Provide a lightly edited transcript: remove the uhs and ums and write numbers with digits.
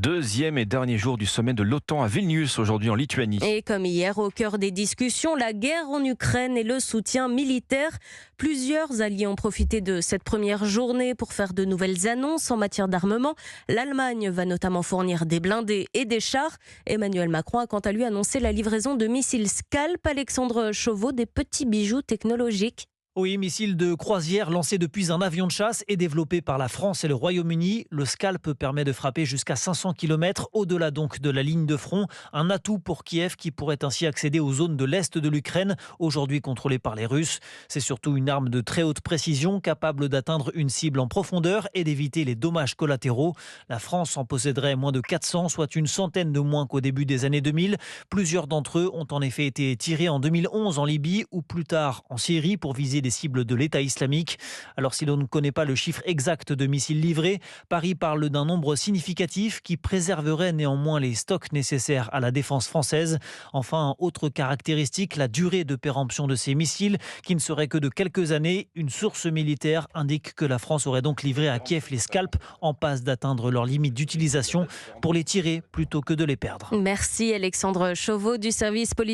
Deuxième et dernier jour du sommet de l'OTAN à Vilnius, aujourd'hui en Lituanie. Et comme hier, au cœur des discussions, la guerre en Ukraine et le soutien militaire. Plusieurs alliés ont profité de cette première journée pour faire de nouvelles annonces en matière d'armement. L'Allemagne va notamment fournir des blindés et des chars. Emmanuel Macron a quant à lui annoncé la livraison de missiles Scalp. Alexandre Chauveau, des petits bijoux technologiques. Oui, missile de croisière lancé depuis un avion de chasse et développé par la France et le Royaume-Uni. Le Scalp permet de frapper jusqu'à 500 km, au-delà donc de la ligne de front. Un atout pour Kiev qui pourrait ainsi accéder aux zones de l'Est de l'Ukraine, aujourd'hui contrôlées par les Russes. C'est surtout une arme de très haute précision, capable d'atteindre une cible en profondeur et d'éviter les dommages collatéraux. La France en posséderait moins de 400, soit une centaine de moins qu'au début des années 2000. Plusieurs d'entre eux ont en effet été tirés en 2011 en Libye ou plus tard en Syrie pour viser des cibles de l'État islamique. Alors si l'on ne connaît pas le chiffre exact de missiles livrés, Paris parle d'un nombre significatif qui préserverait néanmoins les stocks nécessaires à la défense française. Enfin, autre caractéristique, la durée de péremption de ces missiles qui ne serait que de quelques années. Une source militaire indique que la France aurait donc livré à Kiev les Scalp en passe d'atteindre leur limite d'utilisation pour les tirer plutôt que de les perdre. Merci Alexandre Chauveau du service politique